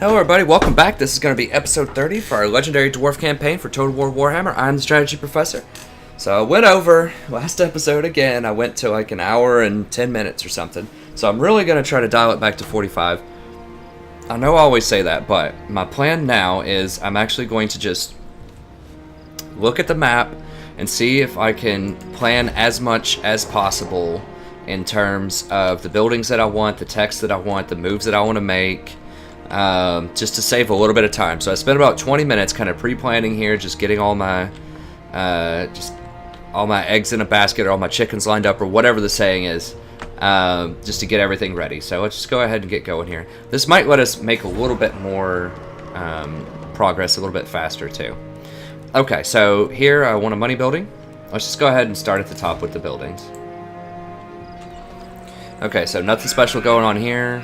Hello everybody, welcome back. This is going to be episode 30 for our legendary Dwarf campaign for Total War Warhammer. I'm the strategy professor. So I went over last episode again. I went to like an hour and 10 minutes or something. So I'm really going to try to dial it back to 45. I know I always say that, but my plan now is I'm actually going to just look at the map and see if I can plan as much as possible in terms of the buildings that I want, the text that I want, the moves that I want to make. Just to save a little bit of time. So I spent about 20 minutes kind of pre-planning here, just getting all my eggs in a basket, or all my chickens lined up, or whatever the saying is, just to get everything ready. So let's just go ahead and get going here. This might let us make a little bit more progress a little bit faster too. Okay, so here I want a money building. Let's just go ahead and start at the top with the buildings. Okay, so nothing special going on here.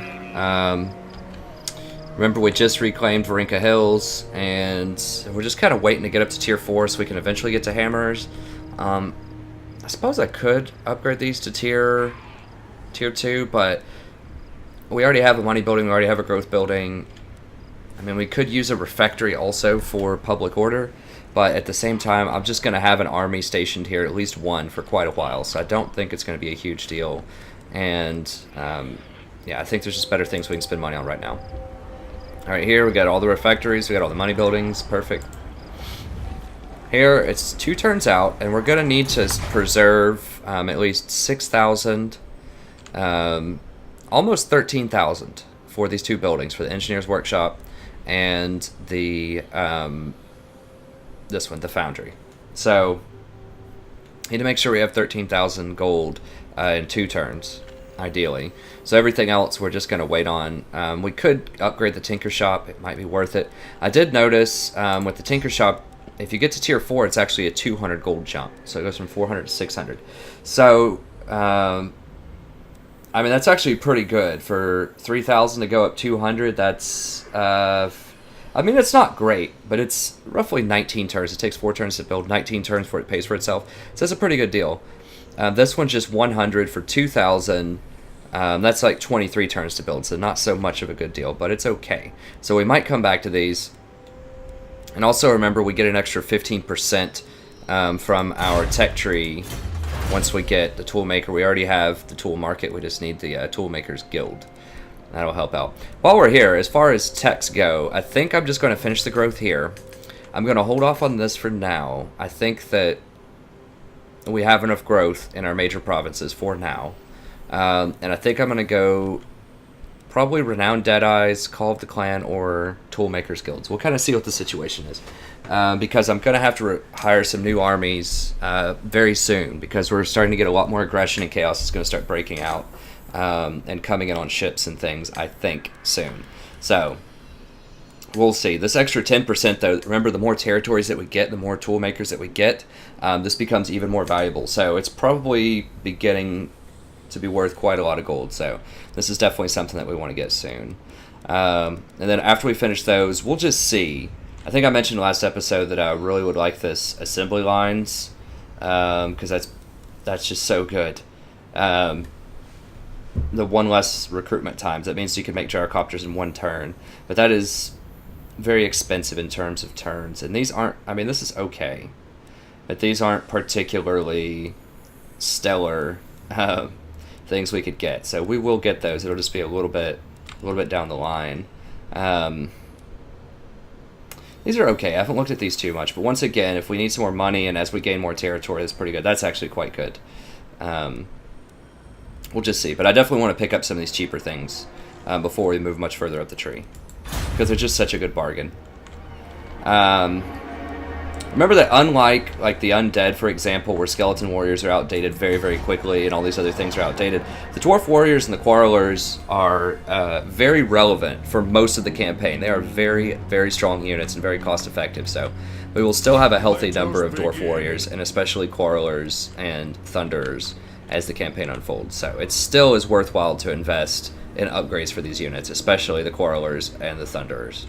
Remember, we just reclaimed Varinka Hills, and we're just kind of waiting to get up to tier 4 so we can eventually get to hammers. I suppose I could upgrade these to tier 2, but we already have a money building, we already have a growth building. I mean, we could use a refectory also for public order, but at the same time, I'm just going to have an army stationed here, at least one, for quite a while, so I don't think it's going to be a huge deal. And, yeah, I think there's just better things we can spend money on right now. Alright, here we got all the refectories, we got all the money buildings, perfect. Here, it's 2 turns out, and we're going to need to preserve at least 6,000, almost 13,000 for these 2 buildings, for the engineer's workshop and the, this one, the foundry. So, need to make sure we have 13,000 gold in 2 turns, ideally. So everything else we're just going to wait on. We could upgrade the Tinker Shop. It might be worth it. I did notice with the Tinker Shop, if you get to tier 4, it's actually a 200 gold jump. So it goes from 400 to 600. So, I mean, that's actually pretty good. For 3,000 to go up 200, that's... I mean, it's not great, but it's roughly 19 turns. It takes 4 turns to build, 19 turns before it pays for itself. So it's a pretty good deal. This one's just 100 for 2,000. That's like 23 turns to build, so not so much of a good deal, but it's okay. So we might come back to these. And also remember, we get an extra 15% from our tech tree once we get the tool maker. We already have the tool market, we just need the tool makers guild. That'll help out. While we're here, as far as techs go, I think I'm just going to finish the growth here. I'm going to hold off on this for now. I think that we have enough growth in our major provinces for now. And I think I'm going to go probably Renowned Deadeyes, Call of the Clan, or Toolmakers Guilds. We'll kind of see what the situation is. Because I'm going to have to hire some new armies very soon, because we're starting to get a lot more aggression, and chaos is going to start breaking out and coming in on ships and things, I think, soon. So, we'll see. This extra 10%, though, remember, the more territories that we get, the more toolmakers that we get, this becomes even more valuable. So it's probably beginning to be worth quite a lot of gold. So this is definitely something that we want to get soon. And then after we finish those, we'll just see. I think I mentioned last episode that I really would like this assembly lines, because that's just so good. The 1 less recruitment times. That means you can make gyrocopters in 1 turn. But that is very expensive in terms of turns. And these aren't, I mean, this is okay. But these aren't particularly stellar things we could get. So we will get those. It'll just be a little bit down the line. These are okay. I haven't looked at these too much. But once again, if we need some more money and as we gain more territory, that's pretty good. That's actually quite good. We'll just see. But I definitely want to pick up some of these cheaper things before we move much further up the tree, because they're just such a good bargain. Remember that unlike like the undead, for example, where skeleton warriors are outdated very, very quickly and all these other things are outdated, the dwarf warriors and the quarrelers are very relevant for most of the campaign. They are very, very strong units and very cost effective. So we will still have a healthy number of dwarf warriors, and especially quarrelers and thunderers, as the campaign unfolds. So it still is worthwhile to invest in upgrades for these units, especially the quarrelers and the thunderers.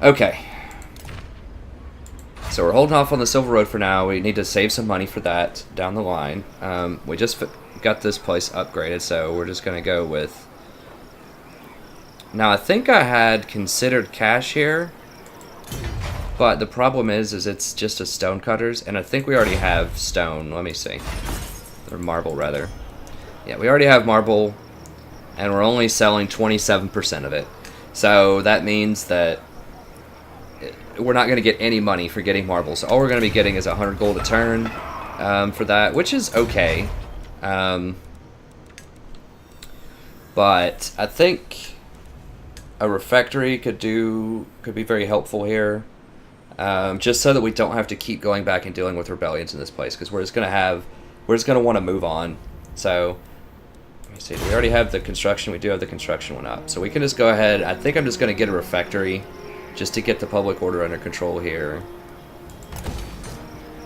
Okay. So we're holding off on the Silver Road for now. We need to save some money for that down the line. We just got this place upgraded, so we're just going to go with Now, I think I had considered cash here, but the problem is it's just a stone cutters, and I think we already have stone. Let me see. Or marble, rather. Yeah, we already have marble, and we're only selling 27% of it. So that means that we're not going to get any money for getting marble. So all we're going to be getting is 100 gold a turn for that, which is okay. But I think a refectory could be very helpful here, just so that we don't have to keep going back and dealing with rebellions in this place, because we're just going to want to move on. So let me see. Do we already have the construction? We do have the construction one up, so we can just go ahead. I think I'm just going to get a refectory, just to get the public order under control here,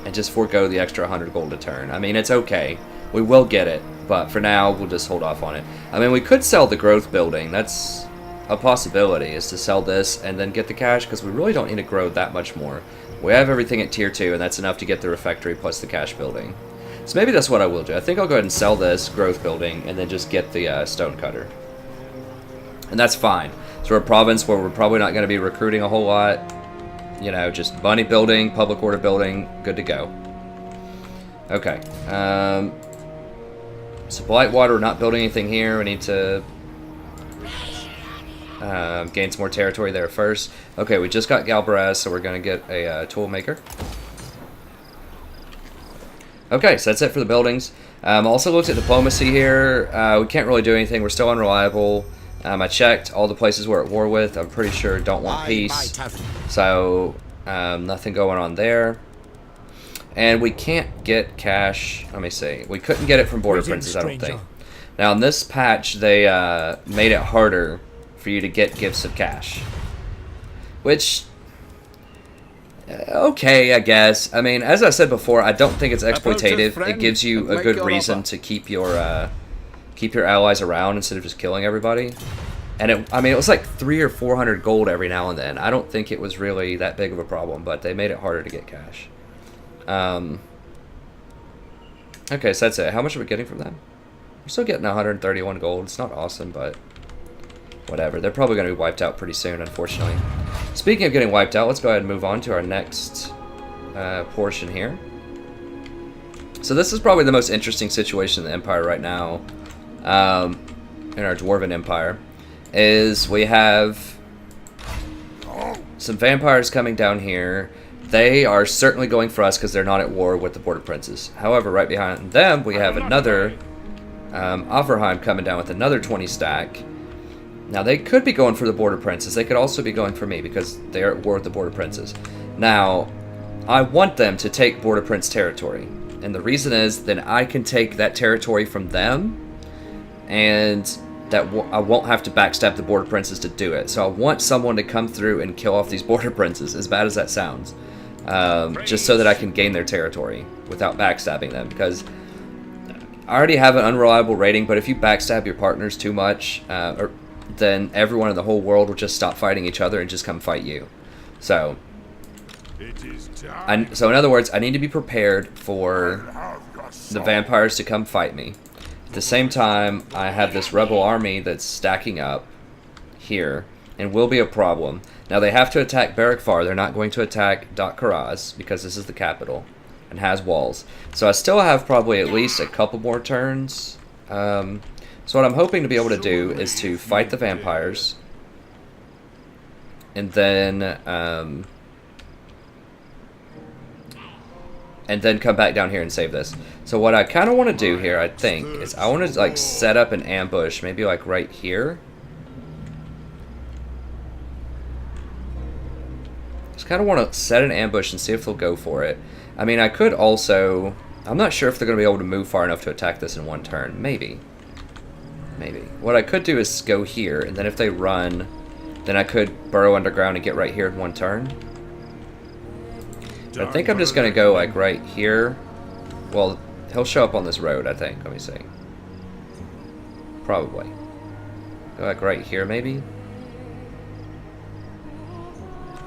and just forego the extra 100 gold a turn. I mean, it's okay. We will get it, but for now, we'll just hold off on it. I mean, we could sell the growth building. That's a possibility, is to sell this and then get the cash, because we really don't need to grow that much more. We have everything at tier 2, and that's enough to get the refectory plus the cash building. So maybe that's what I will do. I think I'll go ahead and sell this growth building and then just get the stone cutter. And that's fine. So we're a province where we're probably not going to be recruiting a whole lot. You know, just money building, public order building, good to go. Okay. So Blight Water, we're not building anything here. We need to gain some more territory there first. Okay, we just got Galbraith, so we're going to get a tool maker. Okay, so that's it for the buildings. Also looked at diplomacy here. We can't really do anything. We're still unreliable. I checked all the places we're at war with. I'm pretty sure don't want peace. So nothing going on there. And we can't get cash. Let me see. We couldn't get it from Border Princes, I don't think. Now in this patch, they made it harder for you to get gifts of cash. Which, okay, I guess. I mean, as I said before, I don't think it's exploitative. It gives you a good reason to keep your allies around instead of just killing everybody. And I mean, it was like 300 or 400 gold every now and then. I don't think it was really that big of a problem, but they made it harder to get cash. Okay, so that's it. How much are we getting from them? We're still getting 131 gold. It's not awesome, but whatever. They're probably going to be wiped out pretty soon, unfortunately. Speaking of getting wiped out, let's go ahead and move on to our next portion here. So this is probably the most interesting situation in the Empire right now, in our Dwarven Empire, is we have some vampires coming down here. They are certainly going for us because they're not at war with the Border Princes. However, right behind them, we have another Offerheim coming down with another 20 stack. Now, they could be going for the Border Princes. They could also be going for me because they are at war with the Border Princes. Now, I want them to take Border Prince territory. And the reason is, then I can take that territory from them, and that I won't have to backstab the Border Princes to do it. So I want someone to come through and kill off these Border Princes, as bad as that sounds. Just so that I can gain their territory without backstabbing them. Because I already have an unreliable rating, but if you backstab your partners too much, then everyone in the whole world will just stop fighting each other and just come fight you. So, in other words, I need to be prepared for the vampires to come fight me. At the same time, I have this rebel army that's stacking up here and will be a problem. Now, they have to attack Barrackfar. They're not going to attack Dot Karaz because this is the capital and has walls. So I still have probably at least a couple more turns. So what I'm hoping to be able to do is to fight the vampires and then come back down here and save this. So what I kind of want to do here, I think, is I want to like set up an ambush, maybe like right here. Just kind of want to set an ambush and see if they'll go for it. I mean, I could also, I'm not sure if they're going to be able to move far enough to attack this in one turn. Maybe. Maybe. What I could do is go here, and then if they run, then I could burrow underground and get right here in one turn. I think I'm just going to go like right here. Well, he'll show up on this road, I think. Let me see. Probably. Go like right here, maybe?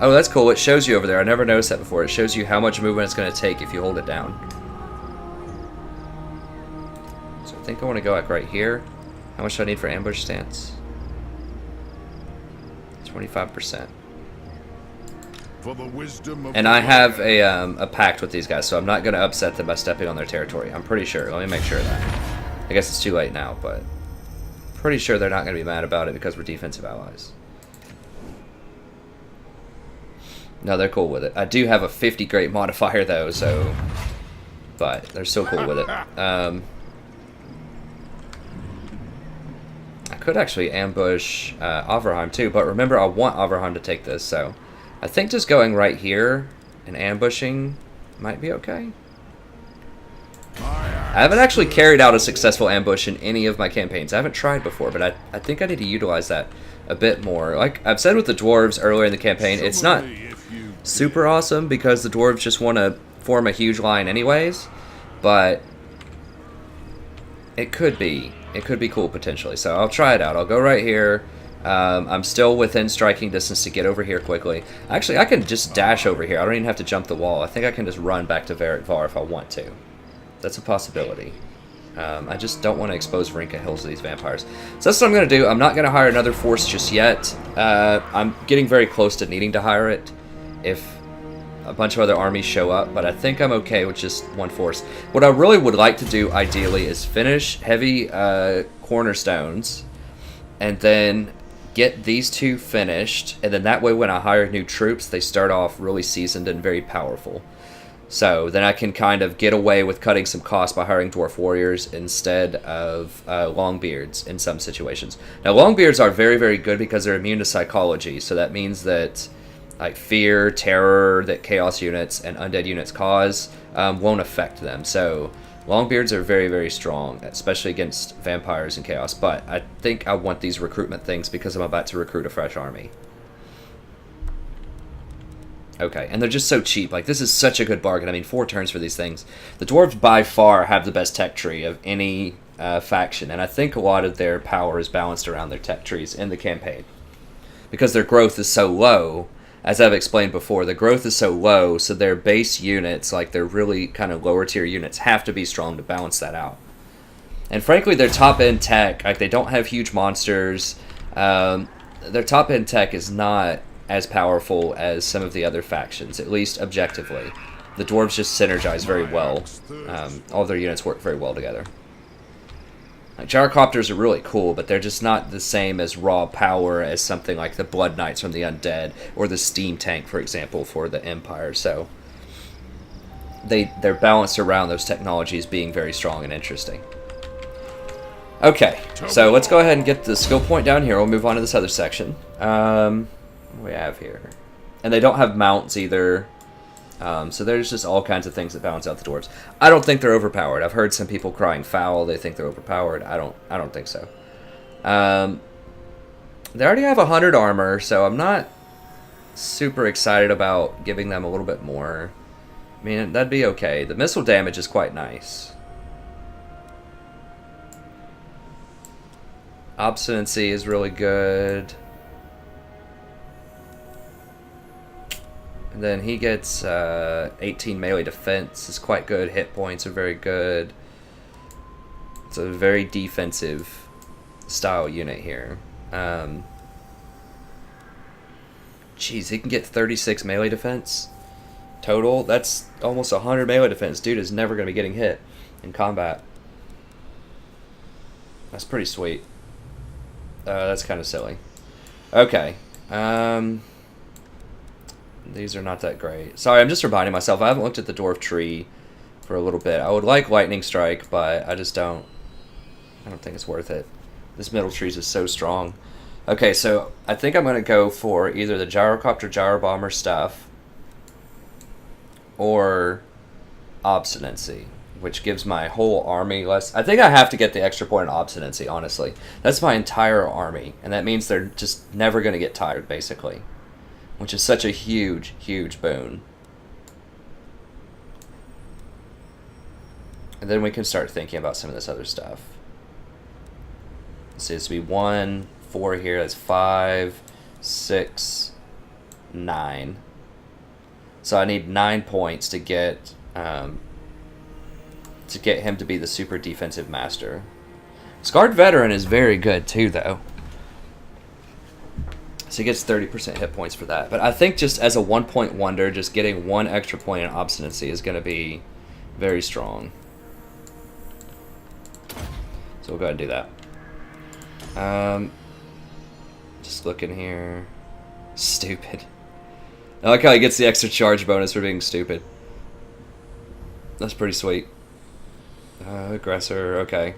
Oh, that's cool. It shows you over there. I never noticed that before. It shows you how much movement it's going to take if you hold it down. So I think I want to go like right here. How much do I need for ambush stance? 25%. For the wisdom of And I have a pact with these guys, so I'm not going to upset them by stepping on their territory. I'm pretty sure. Let me make sure of that. I guess it's too late now, but pretty sure they're not going to be mad about it because we're defensive allies. No, they're cool with it. I do have a 50 great modifier, though, so... But they're still cool with it. I could actually ambush Overheim, too, but remember, I want Overheim to take this, so... I think just going right here and ambushing might be okay. I haven't actually carried out a successful ambush in any of my campaigns. I haven't tried before, but I think I need to utilize that a bit more. Like I've said with the dwarves earlier in the campaign, it's not super awesome because the dwarves just want to form a huge line anyways, but it could be cool potentially. So I'll try it out. I'll go right here. I'm still within striking distance to get over here quickly. Actually, I can just dash over here. I don't even have to jump the wall. I think I can just run back to Var if I want to. That's a possibility. I just don't want to expose Varinka Hills to these vampires. So that's what I'm going to do. I'm not going to hire another force just yet. I'm getting very close to needing to hire it if a bunch of other armies show up, but I think I'm okay with just one force. What I really would like to do, ideally, is finish heavy cornerstones and then get these two finished, and then that way when I hire new troops, they start off really seasoned and very powerful. So then I can kind of get away with cutting some costs by hiring dwarf warriors instead of longbeards in some situations. Now longbeards are very, very good because they're immune to psychology, so that means that like fear, terror that chaos units and undead units cause won't affect them. So longbeards are very, very strong, especially against vampires and chaos, but I think I want these recruitment things because I'm about to recruit a fresh army. Okay, and they're just so cheap. Like, this is such a good bargain. I mean, 4 turns for these things. The dwarves by far have the best tech tree of any faction, and I think a lot of their power is balanced around their tech trees in the campaign. Because their growth is so low, as I've explained before, the growth is so low, so their base units, like their really kind of lower tier units, have to be strong to balance that out. And frankly, their top-end tech, like, they don't have huge monsters. Their top-end tech is not as powerful as some of the other factions, at least objectively. The dwarves just synergize very well. All their units work very well together. Like, gyrocopters are really cool, but they're just not the same as raw power as something like the Blood Knights from the Undead, or the Steam Tank, for example, for the Empire. So they're balanced around those technologies being very strong and interesting. Okay, so let's go ahead and get the skill point down here. We'll move on to this other section. What do we have here? And they don't have mounts either. So there's just all kinds of things that balance out the dwarves. I don't think they're overpowered. I've heard some people crying foul. They think they're overpowered. I don't think so. They already have 100 armor, so I'm not super excited about giving them a little bit more. I mean, that'd be okay. The missile damage is quite nice. Obstinacy is really good. And then he gets 18 melee defense. Is quite good. Hit points are very good. It's a very defensive style unit here. Jeez, he can get 36 melee defense total. That's almost 100 melee defense. Dude is never going to be getting hit in combat. That's pretty sweet. That's kind of silly. Okay. These are not that great. Sorry, I'm just reminding myself. I haven't looked at the dwarf tree for a little bit. I would like lightning strike, but I just don't. I don't think it's worth it. This middle tree is so strong. Okay, so I think I'm going to go for either the gyrocopter gyrobomber stuff or obstinacy, which gives my whole army less. I think I have to get the extra point in obstinacy, honestly. That's my entire army, and that means they're just never going to get tired, basically, which is such a huge, huge boon. And then we can start thinking about some of this other stuff. Let's see, this would be 1, 4 here, that's 5, 6, 9. So I need 9 points to get him to be the super defensive master. Scarred Veteran is very good too, though. So he gets 30% hit points for that. But I think just as a 1-point wonder, just getting 1 extra point in obstinacy is going to be very strong. So we'll go ahead and do that. Just looking here. Stupid. I like how he gets the extra charge bonus for being stupid. That's pretty sweet. Aggressor, okay.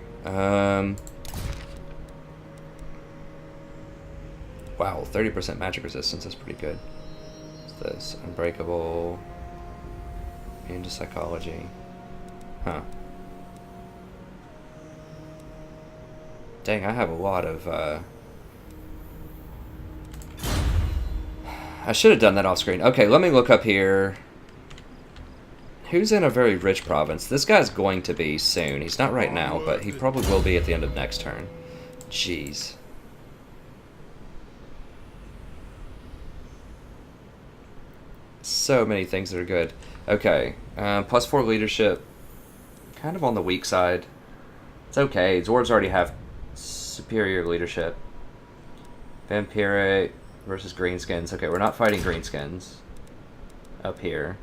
Wow, 30% magic resistance, that's pretty good. What's this? Unbreakable. Into psychology. Huh. Dang, I have a lot of, I should have done that off screen. Okay, let me look up here. Who's in a very rich province? This guy's going to be soon. He's not right now, but he probably will be at the end of next turn. Jeez. So many things that are good. Okay, +4 leadership. Kind of on the weak side. It's okay. Dwarves already have superior leadership. Vampiric versus Greenskins. Okay, we're not fighting Greenskins up here.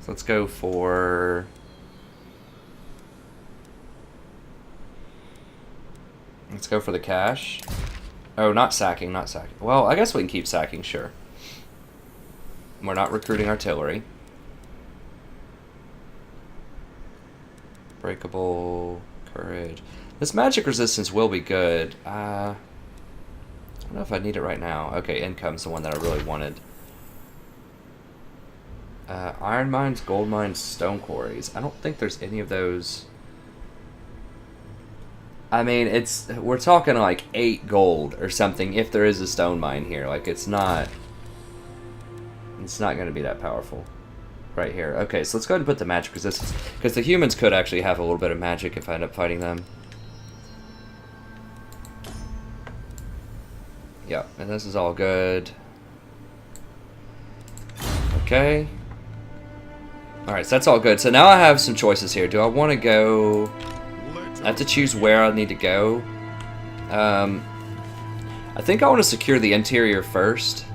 So let's go for... Let's go for the cash. Oh, not sacking, not sacking. Well, I guess we can keep sacking, sure. We're not recruiting artillery. Breakable, courage. This magic resistance will be good. I don't know if I need it right now. Okay, income's the one that I really wanted. Iron mines, gold mines, stone quarries. I don't think there's any of those. I mean, we're talking like 8 gold or something if there is a stone mine here. Like, it's not going to be that powerful right here. Okay, so let's go ahead and put the magic resistance, because the humans could actually have a little bit of magic if I end up fighting them. Yeah, and this is all good. Okay. Alright, so that's all good. So now I have some choices here. Do I want to go... I have to choose where I need to go. I think I want to secure the interior first,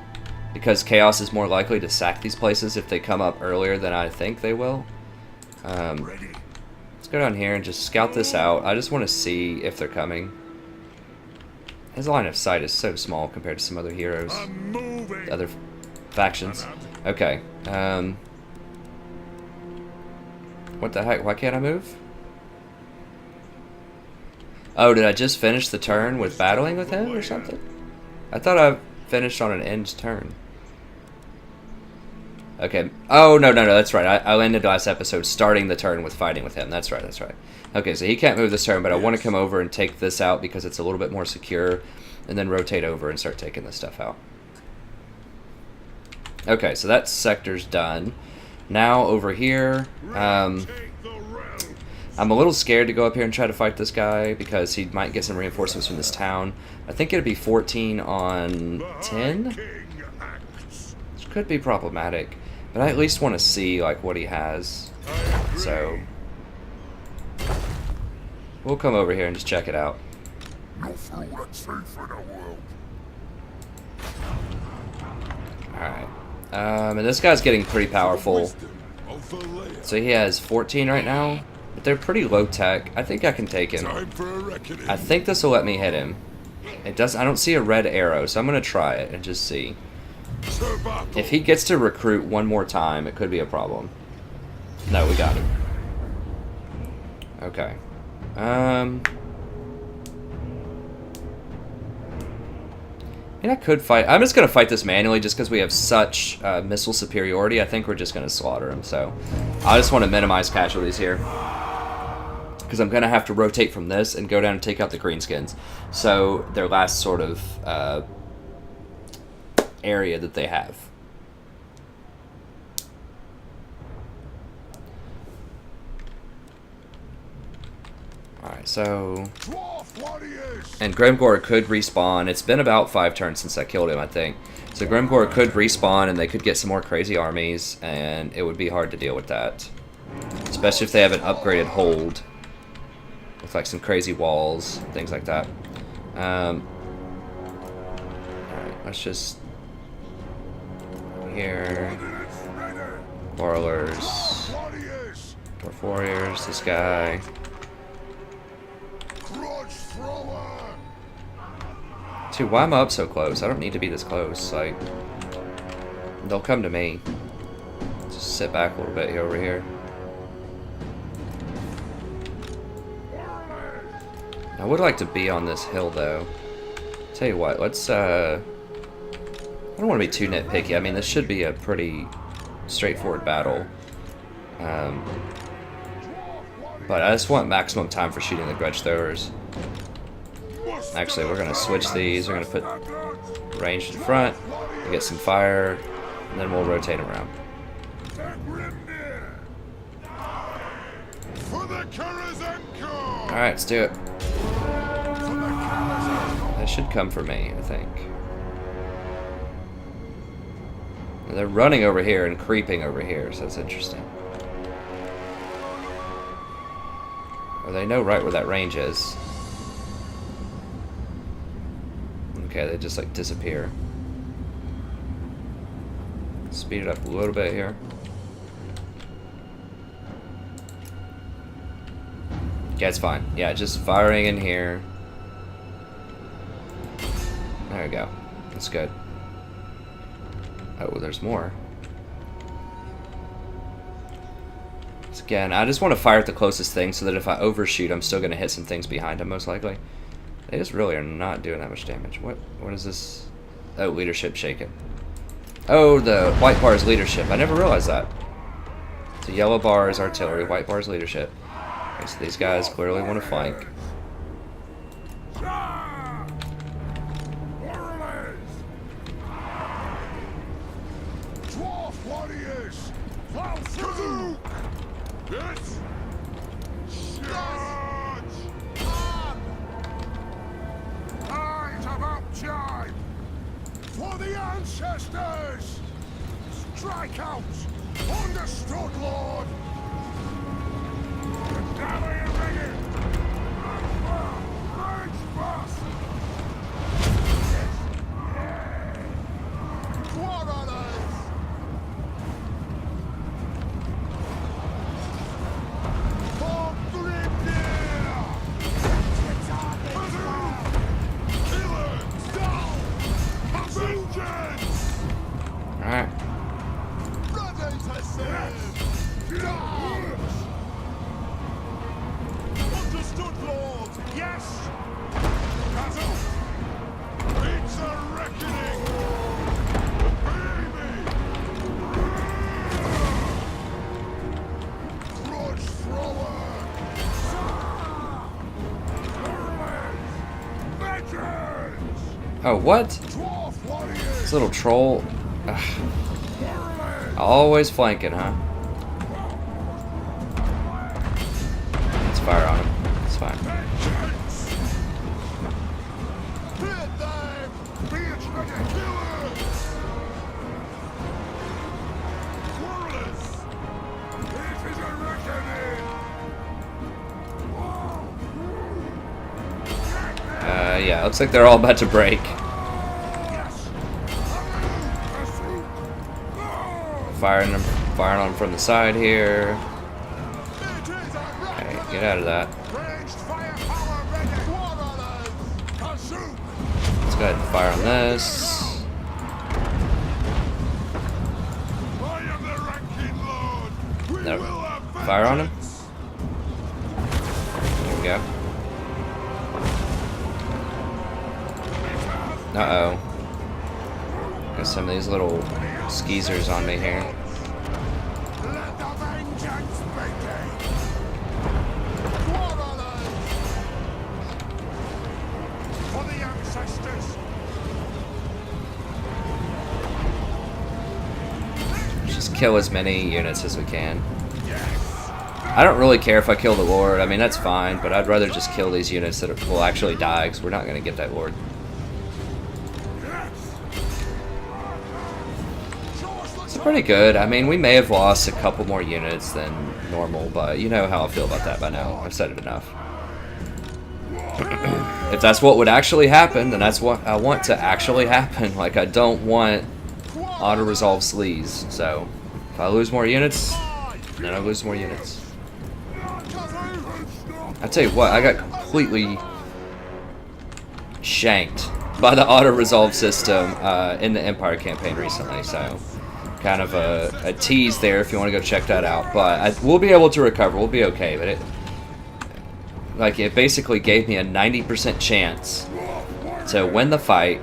because Chaos is more likely to sack these places if they come up earlier than I think they will. Let's go down here and just scout this out. I just want to see if they're coming. His line of sight is so small compared to some other heroes. The other factions. Okay. What the heck? Why can't I move? Oh, did I just finish the turn with battling with him or something? I thought I finished on an end turn. Okay. Oh, no, that's right. I ended last episode starting the turn with fighting with him. That's right, that's right. Okay, so he can't move this turn, but I want to come over and take this out because it's a little bit more secure, and then rotate over and start taking this stuff out. Okay, so that sector's done. Now over here, I'm a little scared to go up here and try to fight this guy because he might get some reinforcements from this town. I think it'd be 14 on 10, which could be problematic, but I at least want to see like what he has. So we'll come over here and just check it out. Alright. And this guy's getting pretty powerful. So he has 14 right now, but they're pretty low tech. I think I can take him. I think this will let me hit him. It does. I don't see a red arrow, so I'm going to try it and just see. If he gets to recruit one more time, it could be a problem. No, we got him. Okay. I could fight. I'm just going to fight this manually just because we have such missile superiority. I think we're just going to slaughter him. So I just want to minimize casualties here, because I'm going to have to rotate from this and go down and take out the greenskins. So their last sort of area that they have. Alright, so... And Grimgor could respawn. It's been about 5 turns since I killed him, I think. So Grimgor could respawn and they could get some more crazy armies, and it would be hard to deal with that. Especially if they have an upgraded hold. With like some crazy walls, things like that. Alright, Let's just here. Warlords. Dwarf warriors. This guy. Dude, why am I up so close? I don't need to be this close. Like, they'll come to me. Just sit back a little bit here over here. I would like to be on this hill though. Tell you what, let's I don't want to be too nitpicky. I mean, this should be a pretty straightforward battle. But I just want maximum time for shooting the grudge throwers. Actually, we're going to switch these. We're going to put ranged in front, get some fire, and then we'll rotate around. Alright, let's do it. They should come for me, I think. They're running over here and creeping over here, so that's interesting. Or they know right where that range is. Okay, they just like disappear. Speed it up a little bit here. Yeah, it's fine. Yeah, just firing in here. There we go. That's good. Oh, there's more. So again, I just want to fire at the closest thing so that if I overshoot, I'm still going to hit some things behind him, most likely. They just really are not doing that much damage. What is this? Oh, leadership shaken. Oh, the white bar is leadership. I never realized that. The yellow bar is artillery, white bar is leadership. Okay, so these guys clearly want to flank. Dwarf warriors! Fall through! Yes! Charge! Eyes about time! For the ancestors! Strike out! Understood, Lord! Gather your ready! Rage fast! War on us! For Grimnir! Killers! Down! Vengeance! Alright. Ready to serve! Down! Understood, Lord! Yes! Battle! It's a reckoning! Baby! Grudge thrower! Vengeance! Oh, what? Dwarf warriors! This little troll. Ugh. Always flanking, huh? Let's fire on him. It's fine. Vengeance! Hit them! Bitch like a killer! Quarrelers! It is a reckoning! Yeah, looks like they're all about to break. Yes! Firing on them from the side here. Okay, get out of that. Ranged firepower ready! Quarrelers! Consume! Let's go ahead and fire on this. I am the ranking lord! We No. will have Fire on him. vengeance! There we go. Uh-oh. Got some of these little skeezers on me here. Let the vengeance begin! Quarrelers! For the ancestors! Just kill as many units as we can. I don't really care if I kill the Lord. I mean, that's fine, but I'd rather just kill these units that will actually die, because we're not going to get that Lord. It's pretty good. I mean, we may have lost a couple more units than normal, but you know how I feel about that by now. I've said it enough. if that's what would actually happen, then that's what I want to actually happen. Like, I don't want auto-resolve sleaze. So, if I lose more units, then I lose more units. I tell you what, I got completely shanked by the auto-resolve system in the Empire campaign recently, so kind of a tease there if you want to go check that out. But we'll be able to recover, we'll be okay, but it basically gave me a 90% chance to win the fight,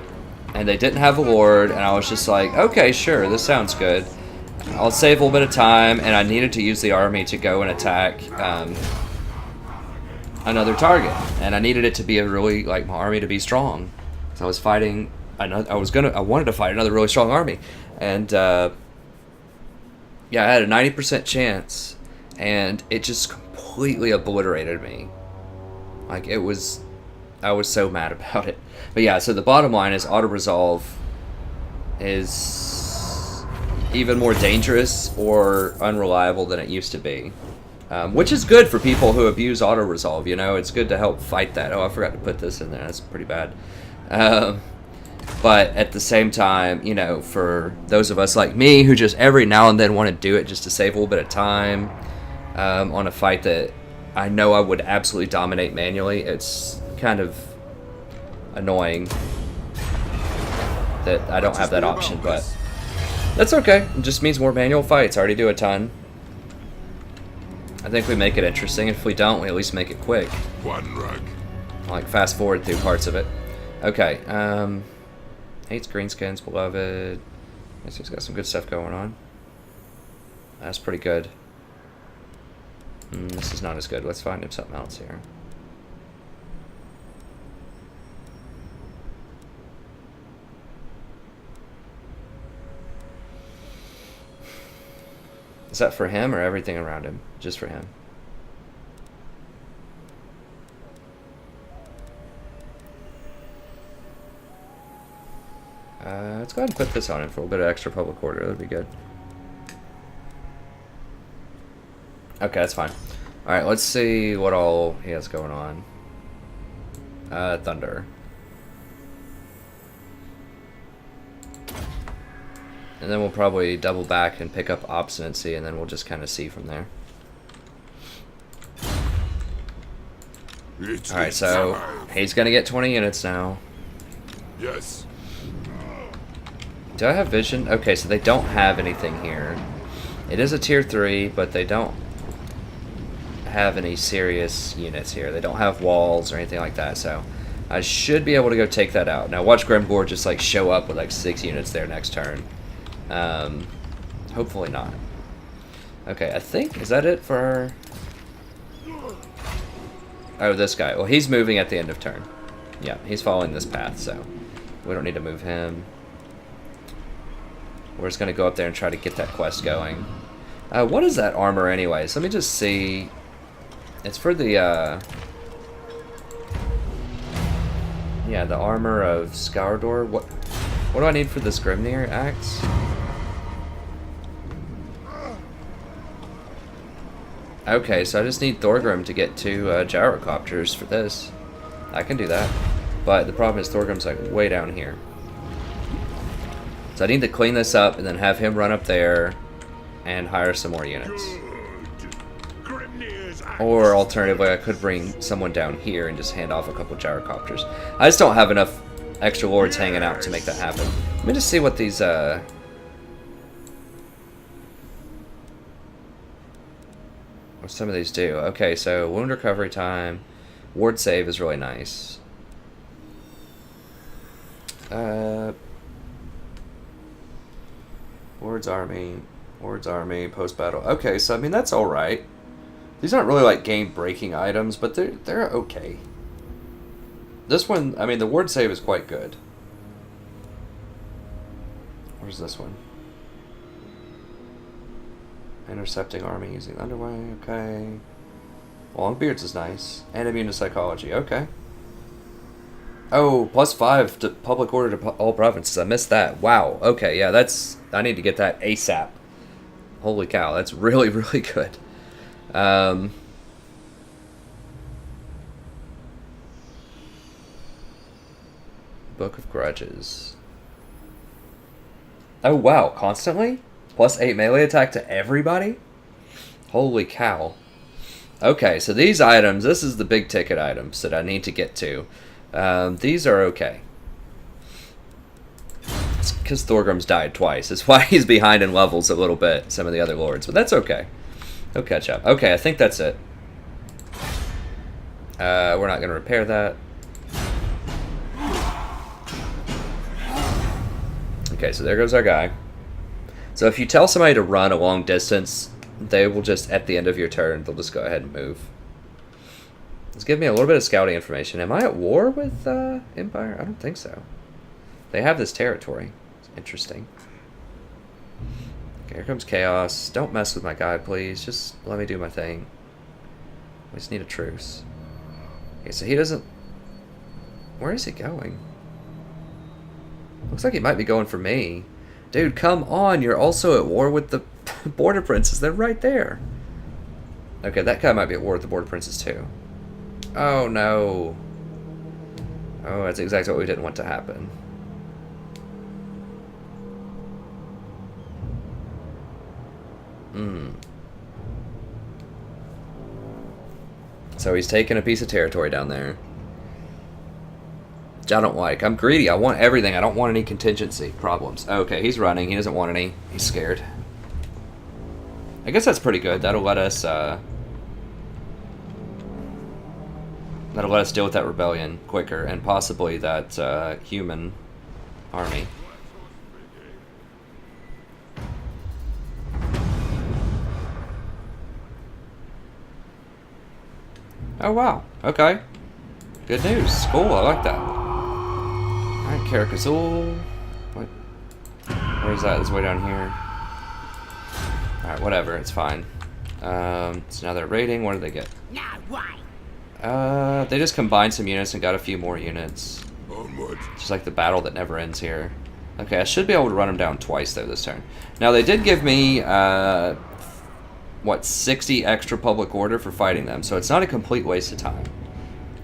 and they didn't have a lord, and I was just like, okay, sure, this sounds good. I'll save a little bit of time, and I needed to use the army to go and attack another target, and I needed it to be my army to be strong. So I was fighting. I wanted to fight another really strong army, and yeah, I had a 90% chance, and it just completely obliterated me. Like, I was so mad about it. But yeah, so the bottom line is auto-resolve is even more dangerous or unreliable than it used to be. Which is good for people who abuse auto-resolve, you know? It's good to help fight that. Oh, I forgot to put this in there. That's pretty bad. But at the same time, you know, for those of us like me who just every now and then want to do it just to save a little bit of time on a fight that I know I would absolutely dominate manually, it's kind of annoying that I don't have that option, but that's okay. It just means more manual fights. I already do a ton. I think we make it interesting. If we don't, we at least make it quick. One rug. Like, fast forward through parts of it. Okay, hates greenskins, beloved. Guess he's got some good stuff going on. That's pretty good. This is not as good. Let's find him something else here. Is that for him or everything around him? Just for him. Let's go ahead and put this on him for a little bit of extra public order. That'd be good. Okay, that's fine. Alright, let's see what all he has going on. Thunder. And then we'll probably double back and pick up obstinacy, and then we'll just kind of see from there. Alright, so he's going to get 20 units now. Yes. Do I have vision? Okay, so they don't have anything here. It is a tier 3, but they don't have any serious units here. They don't have walls or anything like that, so I should be able to go take that out. Now watch Grimgore just like show up with like 6 units there next turn. Hopefully not. Okay, I think, is that it for... Oh, this guy. Well, he's moving at the end of turn. Yeah, he's following this path, so we don't need to move him. We're just going to go up there and try to get that quest going. What is that armor anyways? Let me just see. It's for the, yeah, the armor of Scouredor. What do I need for this Grimnir axe? Okay, so I just need Thorgrim to get 2 gyrocopters for this. I can do that. But the problem is Thorgrim's like way down here. So I need to clean this up and then have him run up there and hire some more units. Or alternatively, I could bring someone down here and just hand off a couple gyrocopters. I just don't have enough extra lords hanging out to make that happen. Let me just see what these what some of these do. Okay, so wound recovery time, ward save is really nice. Ward's army, post battle. Okay, so I mean that's all right. These aren't really like game-breaking items, but they're okay. This one, I mean, the ward save is quite good. Where's this one? Intercepting army using underway. Okay. Longbeards is nice. And immune to psychology. Okay. Oh, +5 to public order to all provinces. I missed that. Wow. Okay, yeah, that's... I need to get that ASAP. Holy cow, that's really, really good. Book of Grudges. Oh wow, constantly? +8 melee attack to everybody? Holy cow. Okay, so these items, this is the big ticket items that I need to get to. These are okay. It's because Thorgrim's died twice. That's why he's behind in levels a little bit, some of the other lords. But that's okay. He'll catch up. Okay, I think that's it. We're not going to repair that. Okay, so there goes our guy. So if you tell somebody to run a long distance, they will just, at the end of your turn, they'll just go ahead and move. Let's give me a little bit of scouting information. Am I at war with Empire? I don't think so. They have this territory. It's interesting. Okay, here comes Chaos. Don't mess with my guy, please. Just let me do my thing. We just need a truce. Okay, so he doesn't... Where is he going? Looks like he might be going for me. Dude, come on. You're also at war with the Border Princes. They're right there. Okay, that guy might be at war with the Border Princes too. Oh, no. Oh, that's exactly what we didn't want to happen. So he's taking a piece of territory down there. Which I don't like. I'm greedy. I want everything. I don't want any contingency problems. Okay, he's running. He doesn't want any. He's scared. I guess that's pretty good. That'll let us deal with that rebellion quicker, and possibly that human army. Oh wow. Okay. Good news. Cool. I like that. Alright, Karakazul. What? Where is that? It's way down here. Alright, whatever. It's fine. So now they're raiding. What did they get? Now why? They just combined some units and got a few more units. Onward. Just like the battle that never ends here. Okay, I should be able to run them down twice, though, this turn. Now, they did give me, 60 extra public order for fighting them, so it's not a complete waste of time.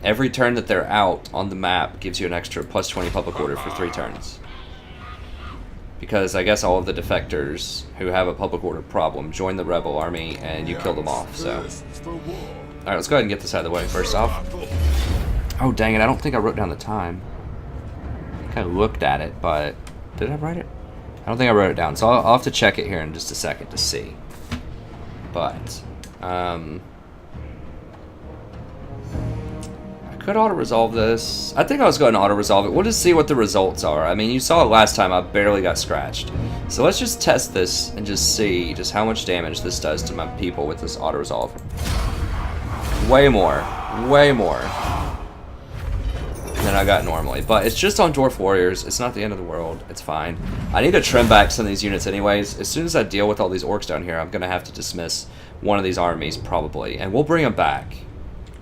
Every turn that they're out on the map gives you an extra +20 public order for 3 turns. Because I guess all of the defectors who have a public order problem join the rebel army and you kill them off, so... Alright, let's go ahead and get this out of the way first off. Oh, dang it, I don't think I wrote down the time. I kind of looked at it, but... Did I write it? I don't think I wrote it down, so I'll have to check it here in just a second to see. But, I could auto-resolve this. I think I was going to auto-resolve it. We'll just see what the results are. I mean, you saw it last time. I barely got scratched. So let's just test this and just see just how much damage this does to my people with this auto-resolve. Way more. Way more than I got normally. But it's just on Dwarf Warriors. It's not the end of the world. It's fine. I need to trim back some of these units anyways. As soon as I deal with all these orcs down here, I'm going to have to dismiss one of these armies probably. And we'll bring them back.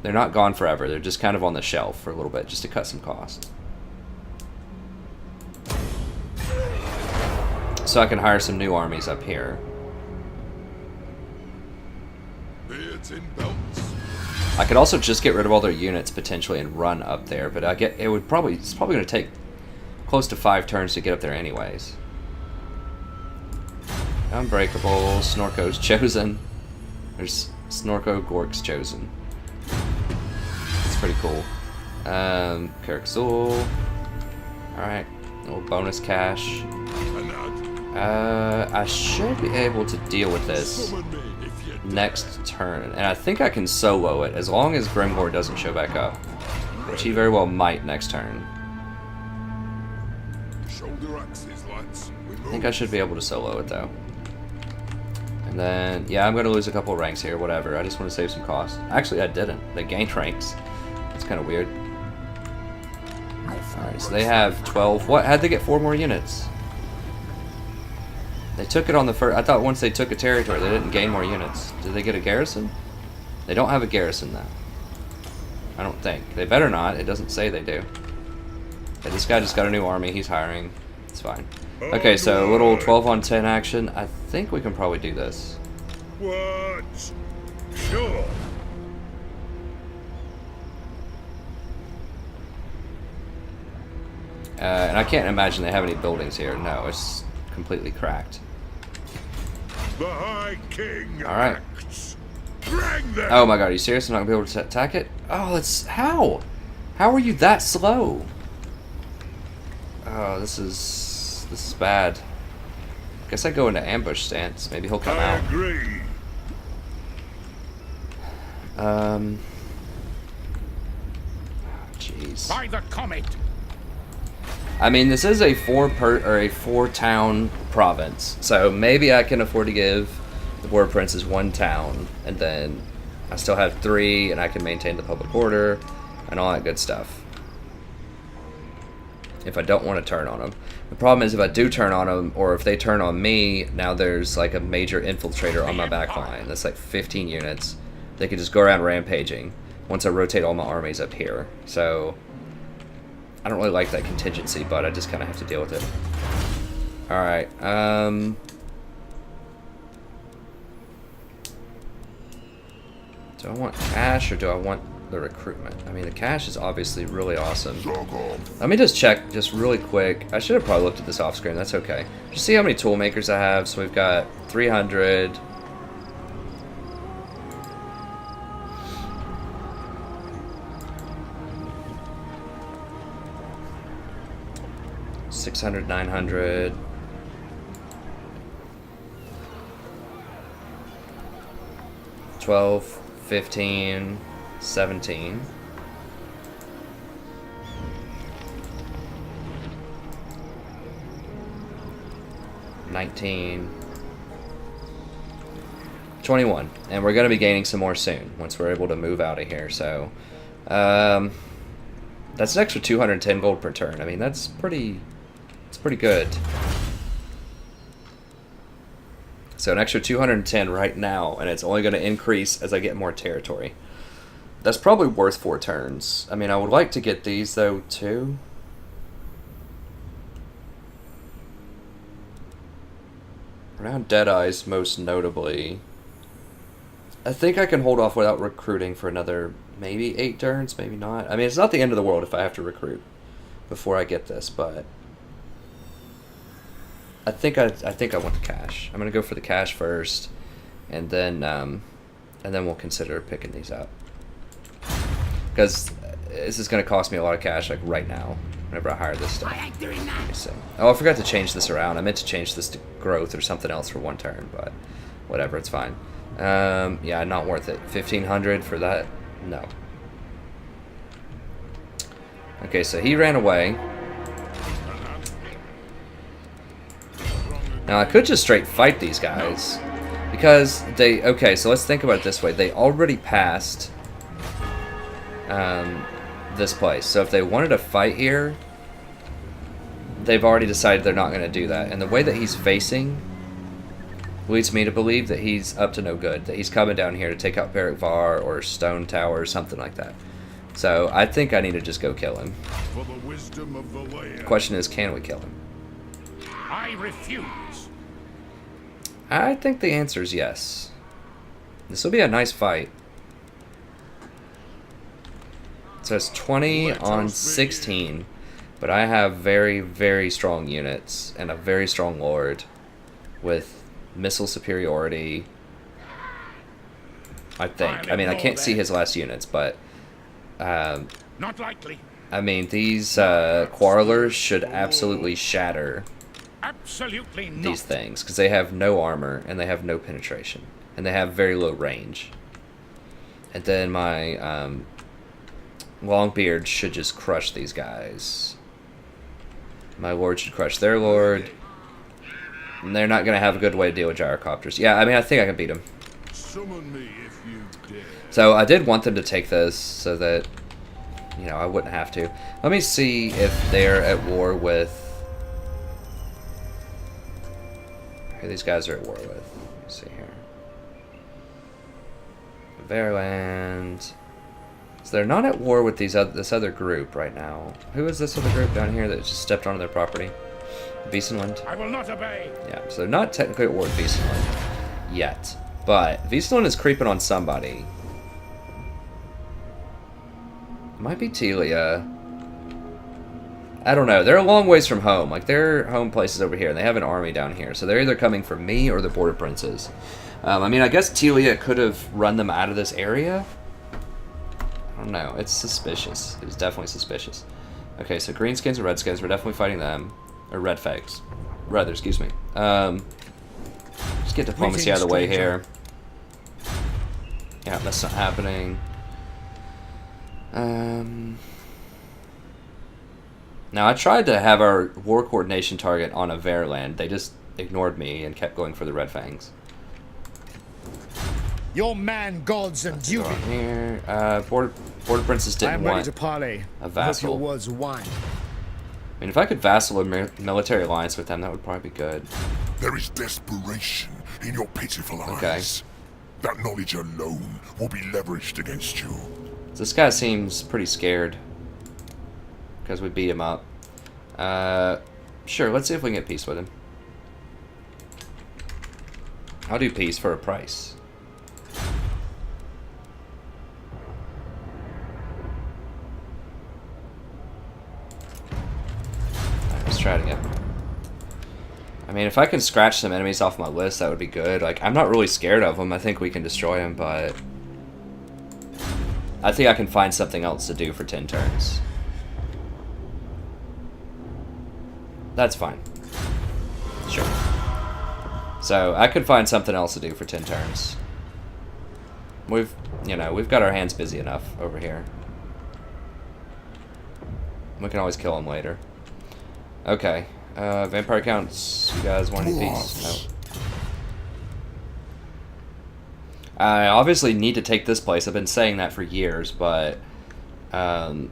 They're not gone forever. They're just kind of on the shelf for a little bit just to cut some cost. So I can hire some new armies up here. Beards in belts. I could also just get rid of all their units potentially and run up there, but it's probably going to take close to 5 turns to get up there anyways. Unbreakable, Snorko's chosen. There's Snorko, Gork's chosen. That's pretty cool. Karakazul. Alright, a little bonus cash. I should be able to deal with this next turn, and I think I can solo it as long as Grimgor doesn't show back up, which he very well might next turn. I think I should be able to solo it though. And then, yeah, I'm going to lose a couple ranks here, whatever. I just want to save some cost. Actually, I didn't. They gained ranks. That's kind of weird. Alright, so they have 12. What? How'd they get 4 more units? They took it on the first... I thought once they took a territory, they didn't gain more units. Did they get a garrison? They don't have a garrison, though. I don't think. They better not. It doesn't say they do. Okay, this guy just got a new army. He's hiring. It's fine. Okay, so a little 12 on 10 action. I think we can probably do this. What? Sure. And I can't imagine they have any buildings here. No, it's completely cracked. The High King All right. acts. Bring them. Oh my god, are you serious? I'm not gonna be able to attack it? Oh, it's how? How are you that slow? Oh, this is bad. Guess I go into ambush stance. Maybe he'll come I out. agree. Jeez. By the comet. I mean, this is a four town province, so maybe I can afford to give the Border Princes one town, and then I still have 3, and I can maintain the public order and all that good stuff. If I don't want to turn on them. The problem is if I do turn on them, or if they turn on me, now there's like a major infiltrator on my back line. That's like 15 units. They could just go around rampaging once I rotate all my armies up here. So I don't really like that contingency, but I just kind of have to deal with it. Alright, do I want cash or do I want the recruitment? I mean, the cash is obviously really awesome. Let me just check just really quick. I should have probably looked at this off screen. That's okay. Just see how many tool makers I have. So we've got 300. $600, $900. $12, $15, $17. $19, $21, and we're going to be gaining some more soon once we're able to move out of here. So that's an extra 210 gold per turn. I mean, that's pretty good. So an extra 210 right now, and it's only going to increase as I get more territory. That's probably worth 4 turns. I mean, I would like to get these though too. Around Deadeyes, most notably. I think I can hold off without recruiting for another maybe 8 turns, maybe not. I mean, it's not the end of the world if I have to recruit before I get this, but I think I want the cash. I'm gonna go for the cash first, and then we'll consider picking these up, because this is gonna cost me a lot of cash like right now whenever I hire this stuff. Let me see. Oh, I forgot to change this around. I meant to change this to growth or something else for 1 turn, but whatever, it's fine. Yeah, not worth it. 1,500 for that? No. Okay, so he ran away. Now I could just straight fight these guys, because they, okay, so let's think about it this way. They already passed this place, so if they wanted to fight here, they've already decided they're not going to do that. And the way that he's facing leads me to believe that he's up to no good, that he's coming down here to take out Barrack Var or Stone Tower or something like that. So I think I need to just go kill him. For the wisdom of the land. The question is, can we kill him? I refuse. I think the answer is yes. This will be a nice fight. So it's 20 on 16, but I have very, very strong units and a very strong lord with missile superiority, I think. I mean, I can't see his last units, but Not likely. I mean, these quarrelers should absolutely shatter Absolutely not. these things, because they have no armor and they have no penetration and they have very low range. And then my Longbeard should just crush these guys. My lord should crush their lord, and they're not going to have a good way to deal with gyrocopters. Yeah, I mean, I think I can beat them. Summon me if you dare. So I did want them to take this so that, you know, I wouldn't have to. Let me see if they're at war with... Who these guys are at war with. Let me see here. Verland. So they're not at war with these this other group right now. Who is this other group down here that just stepped onto their property? Beastman? I will not obey. Yeah, so they're not technically at war with Beastman yet. But Beastman is creeping on somebody. It might be Telia. I don't know. They're a long ways from home. Like, their home place is over here, and they have an army down here. So they're either coming for me or the border princes. I mean, I guess Telia could have run them out of this area. I don't know. It's suspicious. It is definitely suspicious. Okay, so greenskins and redskins. We're definitely fighting them. Or red fangs. Rather, excuse me. Just get diplomacy out of the way here. Yeah, that's not happening. Now, I tried to have our war coordination target on a Verland. They just ignored me and kept going for the Red Fangs. Your man, gods, and duty. Here, border princes didn't want to parley. a vassal. Your words wine. I mean, if I could vassal a military alliance with them, that would probably be good. There is desperation in your pitiful eyes. Okay. That knowledge alone will be leveraged against you. So this guy seems pretty scared because we beat him up. Sure, let's see if we can get peace with him. I'll do peace for a price. Alright, let's try it again. I mean, if I can scratch some enemies off my list, that would be good. Like, I'm not really scared of them. I think we can destroy them, but I think I can find something else to do for 10 turns. That's fine. Sure. So, I could find something else to do for 10 turns. We've got our hands busy enough over here. We can always kill them later. Okay. Vampire counts. You guys want any peace? No. I obviously need to take this place. I've been saying that for years, but I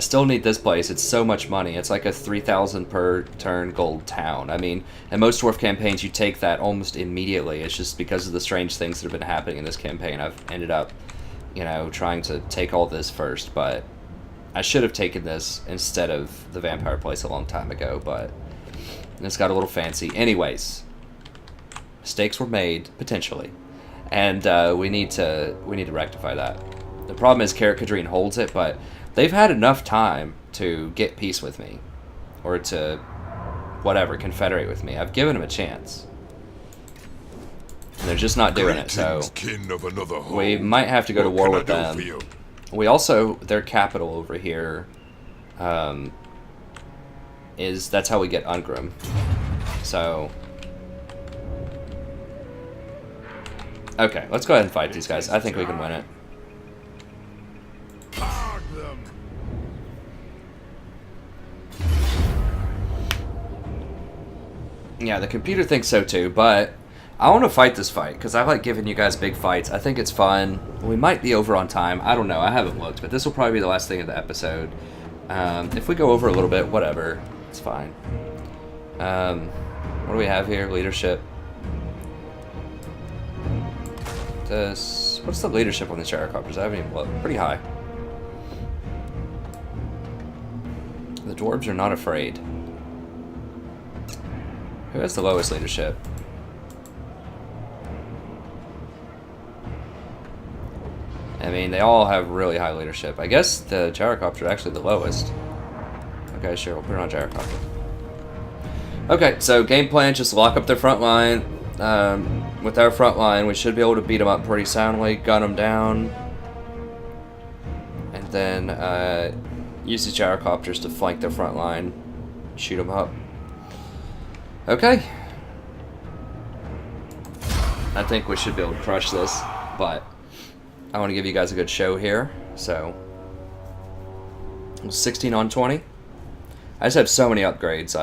still need this place. It's so much money. It's like a 3,000 per turn gold town. I mean, in most Dwarf campaigns, you take that almost immediately. It's just because of the strange things that have been happening in this campaign. I've ended up, trying to take all this first, but I should have taken this instead of the vampire place a long time ago, but this got a little fancy. Anyways, mistakes were made, potentially, and we need to rectify that. The problem is Karak Kadreen holds it, but they've had enough time to get peace with me, or to, whatever, confederate with me. I've given them a chance. And they're just not doing it, so we might have to go to war with them. We also, their capital over here, that's how we get Ungrim. So, okay, let's go ahead and fight these guys. I think we can win it. Yeah, the computer thinks so too, but I want to fight this fight, because I like giving you guys big fights. I think it's fun. We might be over on time. I don't know. I haven't looked, but this will probably be the last thing of the episode. If we go over a little bit, whatever. It's fine. What do we have here? Leadership. What's the leadership on the gyrocopters? I haven't even looked. Pretty high. The dwarves are not afraid. Who has the lowest leadership? I mean, they all have really high leadership. I guess the gyrocopter are actually the lowest. Okay, sure, we'll put it on gyrocopter. Okay, so game plan, just lock up their front line. With our front line, we should be able to beat them up pretty soundly, gun them down. And then use the gyrocopters to flank their front line, shoot them up. Okay. I think we should be able to crush this, but I want to give you guys a good show here, so 16 on 20. I just have so many upgrades,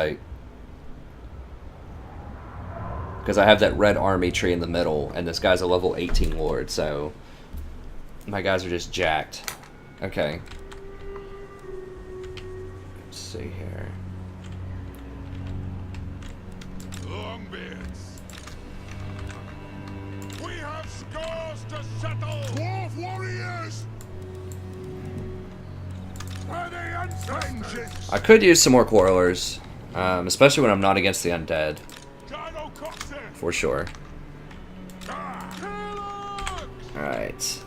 because I have that red army tree in the middle, and this guy's a level 18 lord, so my guys are just jacked. Okay. Let's see here. Longbeards. We have scores to settle. Dwarf warriors. I could use some more quarrelers, especially when I'm not against the undead. For sure. Alright.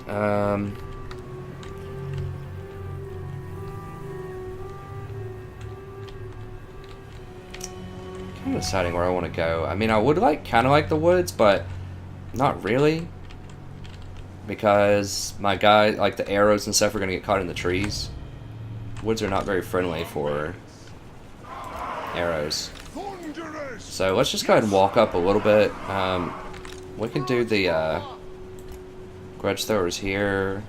deciding where I want to go. I mean, I would kind of like the woods, but not really. Because my guy, like the arrows and stuff, are going to get caught in the trees. Woods are not very friendly for arrows. So let's just go ahead and walk up a little bit. We can do the grudge throwers here.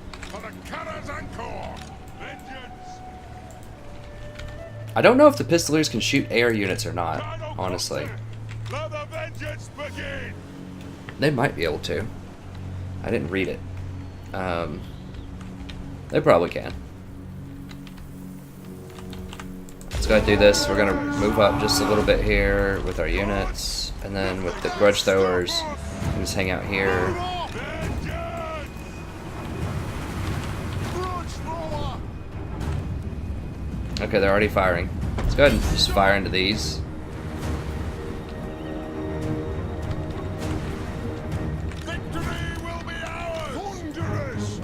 I don't know if the pistoliers can shoot air units or not, honestly. They might be able to. I didn't read it. They probably can. Let's go ahead and do this. We're going to move up just a little bit here with our units. And then with the grudge throwers, we can just hang out here. Okay, they're already firing. Let's go ahead and just fire into these. Victory will be ours! Thunderous!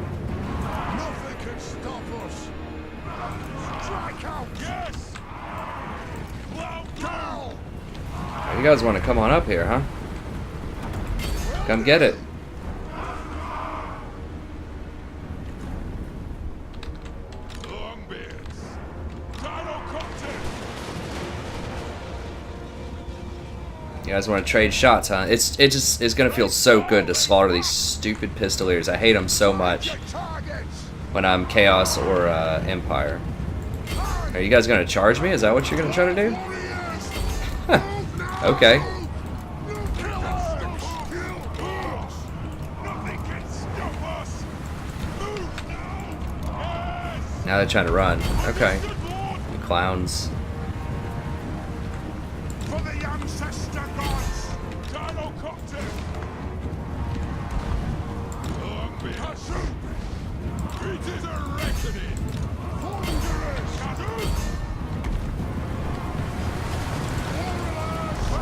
Nothing can stop us! Strike out! Yes! Blow! You guys want to come on up here, huh? Come get it. You guys want to trade shots, huh? It's gonna feel so good to slaughter these stupid pistoliers. I hate them so much when I'm Chaos or Empire. Are you guys gonna charge me? Is that what you're gonna try to do? Huh. Okay. Now they're trying to run. Okay. You clowns. For the ancestor gods! Gyrocopter! It is a reckoning!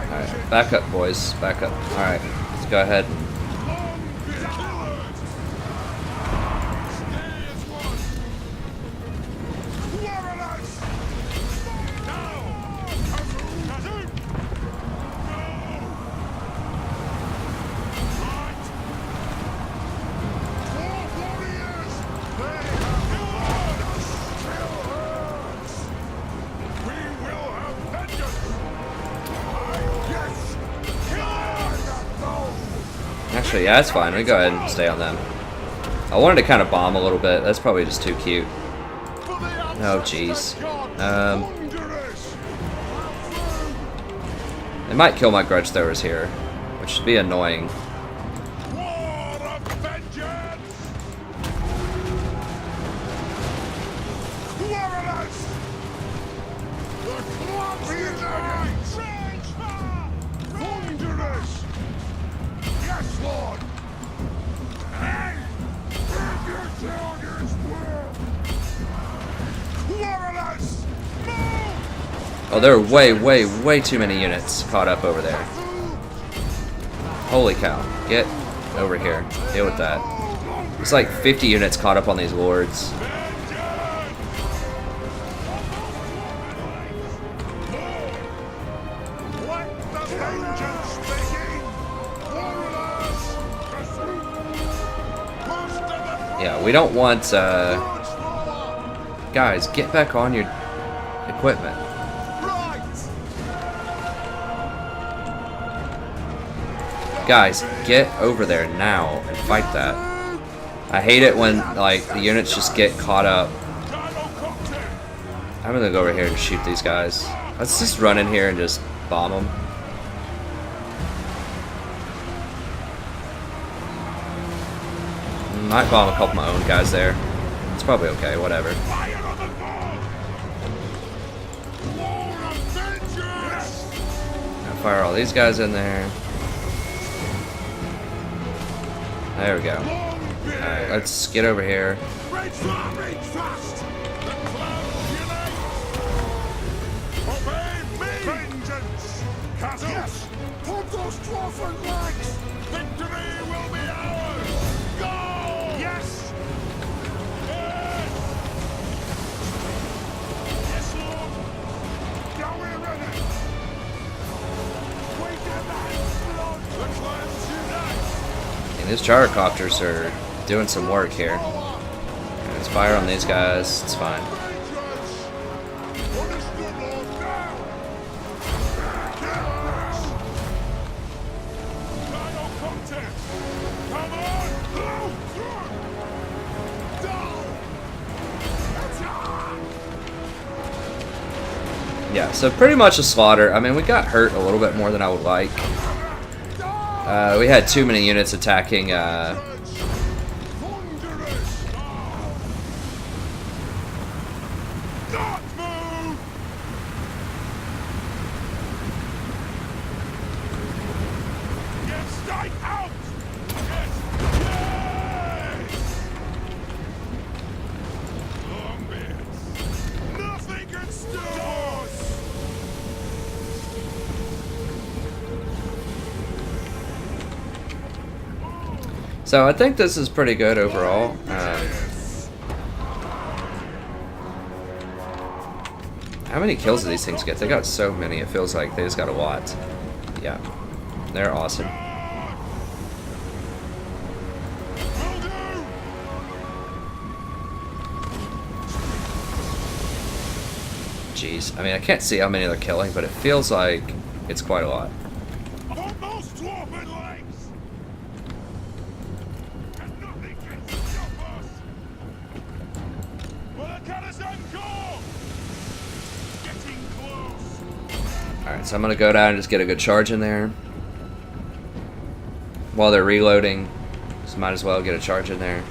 Alright, back up, boys. Back up. Alright, let's go ahead and... Actually, yeah, that's fine. We go ahead and stay on them. I wanted to kind of bomb a little bit. That's probably just too cute. Oh, jeez. They might kill my grudge throwers here, which would be annoying. Oh, there are way too many units caught up over there. Holy cow. Get over here. Deal with that. It's like 50 units caught up on these lords. Yeah, we don't want, guys, get back on your equipment. Guys, get over there now and fight that. I hate it when, like, the units just get caught up. I'm gonna go over here and shoot these guys. Let's just run in here and just bomb them. Might bomb a couple of my own guys there. It's probably okay, whatever. I'll fire all these guys in there. There we go. Alright, let's get over here. Yes! Put those dwarf legs! Victory will be ours! Go! Yes! Yes, Lord! Now we're ready! And these gyrocopters are doing some work here. Let's fire on these guys. It's fine. Yeah, so pretty much a slaughter. I mean, we got hurt a little bit more than I would like. We had too many units attacking. So I think this is pretty good overall. How many kills do these things get? They got so many, it feels like they just got a lot. Yeah, they're awesome. Jeez, I mean, I can't see how many they're killing, but it feels like it's quite a lot. Alright, so I'm gonna go down and just get a good charge in there. While they're reloading, just might as well get a charge in there.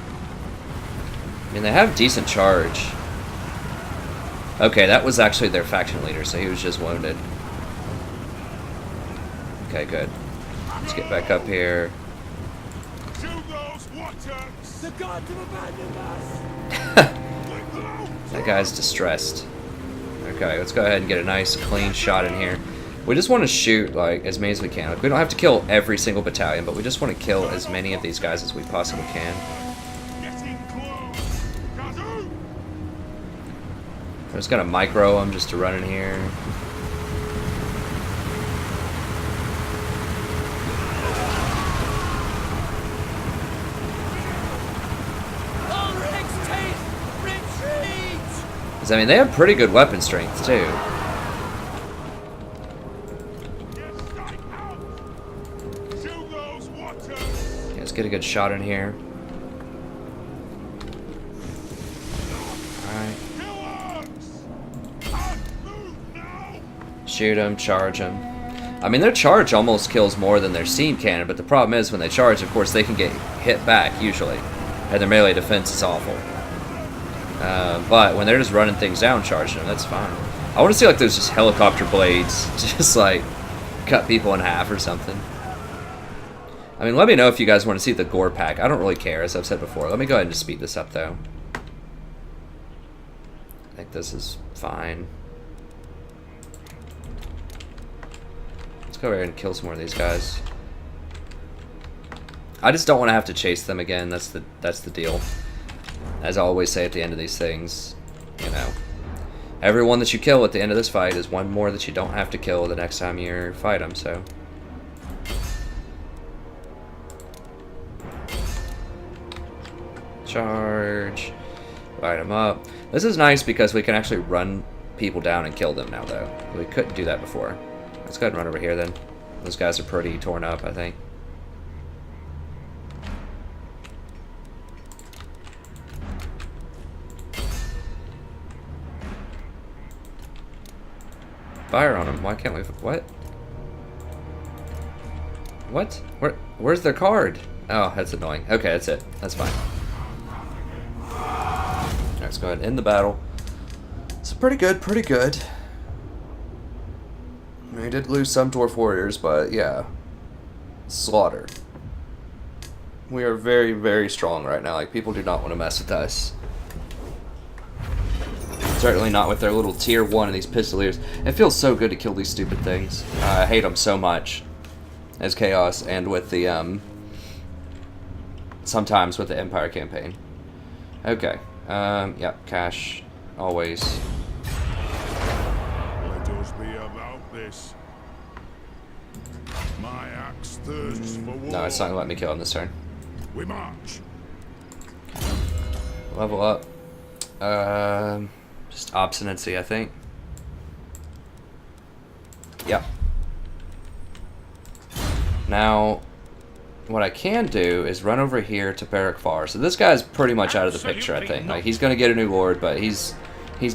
I mean, they have decent charge. Okay, that was actually their faction leader, so he was just wounded. Okay, good. Let's get back up here. That guy's distressed. Okay, let's go ahead and get a nice clean shot in here. We just want to shoot like as many as we can. Like, we don't have to kill every single battalion, but we just want to kill as many of these guys as we possibly can. I'm just gonna micro them just to run in here. Because, I mean, they have pretty good weapon strength too. Yeah, let's get a good shot in here. Shoot them, charge them. I mean, their charge almost kills more than their steam cannon, but the problem is when they charge, of course, they can get hit back, usually. And their melee defense is awful. But when they're just running things down, charging them, that's fine. I want to see, like, those just helicopter blades just, like, cut people in half or something. I mean, let me know if you guys want to see the gore pack. I don't really care, as I've said before. Let me go ahead and just speed this up, though. I think this is fine. Let's go over here and kill some more of these guys. I just don't want to have to chase them again. That's the deal. As I always say at the end of these things, you know, every one that you kill at the end of this fight is one more that you don't have to kill the next time you fight them. So. Charge. Light them up. This is nice because we can actually run people down and kill them now, though. We couldn't do that before. Let's go ahead and run over here then. Those guys are pretty torn up, I think. Fire on them. Why can't we? What? What? Where's their card? Oh, that's annoying. Okay, that's it. That's fine. Alright, let's go ahead and end the battle. It's pretty good, pretty good. We did lose some dwarf warriors, but yeah. Slaughter. We are very, very strong right now. Like, people do not want to mess with us. Certainly not with their little tier 1 of these pistoliers. It feels so good to kill these stupid things. I hate them so much as Chaos and with the, sometimes with the Empire campaign. Okay. Yeah, cash. Always. Let us be about this. My axe thirsts for war. No, it's not going to let me kill him this turn. We march. Level up. Just obstinacy, I think. Yep. Now, what I can do is run over here to Barrack Far. So this guy's pretty much out of the picture, I think. Like, he's going to get a new lord, but he's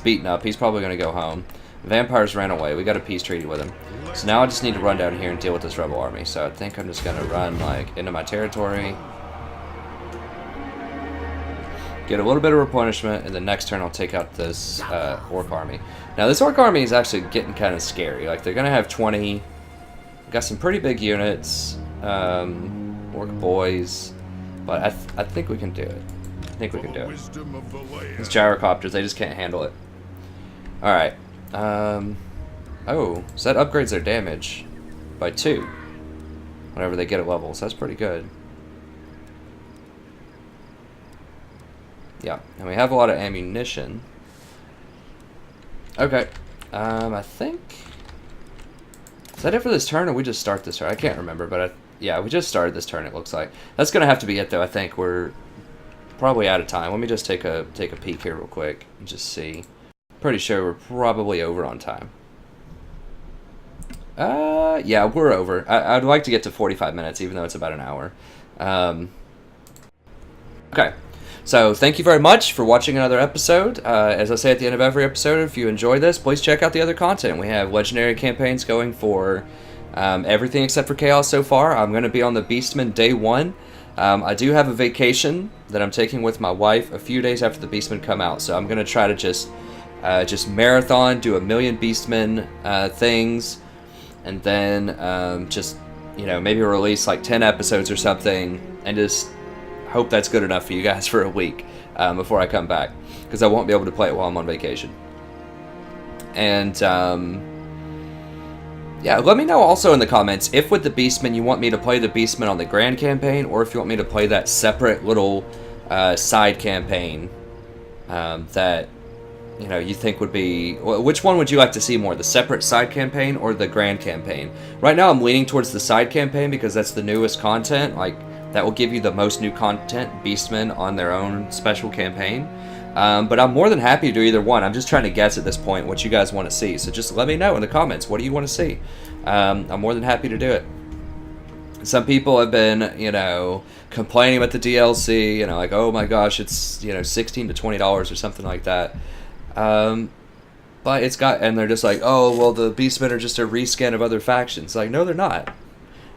beaten up. He's probably going to go home. Vampires ran away. We got a peace treaty with him. So now I just need to run down here and deal with this rebel army. So I think I'm just going to run, like, into my territory. Get a little bit of replenishment, and the next turn I'll take out this orc army. Now this orc army is actually getting kind of scary. Like, they're gonna have 20. Got some pretty big units, orc boys, but I think we can do it. I think we can do it. These gyrocopters, they just can't handle it. All right. Oh, so that upgrades their damage by 2 whenever they get at levels. That's pretty good. Yeah, and we have a lot of ammunition. Okay, I think... Is that it for this turn, or we just start this turn? I can't remember, but yeah, we just started this turn, it looks like. That's going to have to be it, though. I think we're probably out of time. Let me just take a peek here real quick and just see. Pretty sure we're probably over on time. Yeah, we're over. I'd like to get to 45 minutes, even though it's about an hour. Okay. So, thank you very much for watching another episode. As I say at the end of every episode, if you enjoy this, please check out the other content. We have legendary campaigns going for everything except for Chaos so far. I'm going to be on the Beastmen Day 1. I do have a vacation that I'm taking with my wife a few days after the Beastmen come out. So, I'm going to try to just marathon, do a million Beastmen things, and then just, you know, maybe release like 10 episodes or something, and just... hope that's good enough for you guys for a week before I come back, because I won't be able to play it while I'm on vacation. And yeah, let me know also in the comments if with the Beastmen you want me to play the Beastmen on the Grand Campaign, or if you want me to play that separate little side campaign that, you know, you think would be... Which one would you like to see more, the separate side campaign or the Grand Campaign? Right now I'm leaning towards the side campaign because that's the newest content. Like, that will give you the most new content, Beastmen on their own special campaign. But I'm more than happy to do either one. I'm just trying to guess at this point what you guys want to see. So just let me know in the comments. What do you want to see? I'm more than happy to do it. Some people have been, you know, complaining about the DLC. You know, like, oh my gosh, it's, you know, $16 to $20 or something like that. But it's got, and they're just like, oh, well, the Beastmen are just a reskin of other factions. Like, no, they're not.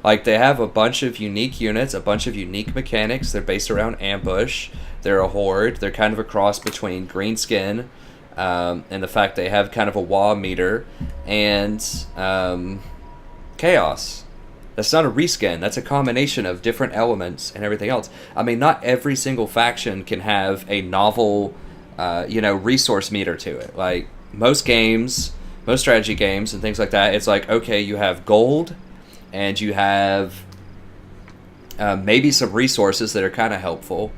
Like, they have a bunch of unique units, a bunch of unique mechanics. They're based around ambush. They're a horde. They're kind of a cross between Greenskin and the fact they have kind of a WoW meter and Chaos. That's not a reskin. That's a combination of different elements and everything else. I mean, not every single faction can have a novel, you know, resource meter to it. Like, most games, most strategy games and things like that, it's like, okay, you have gold, and you have maybe some resources that are kind of helpful,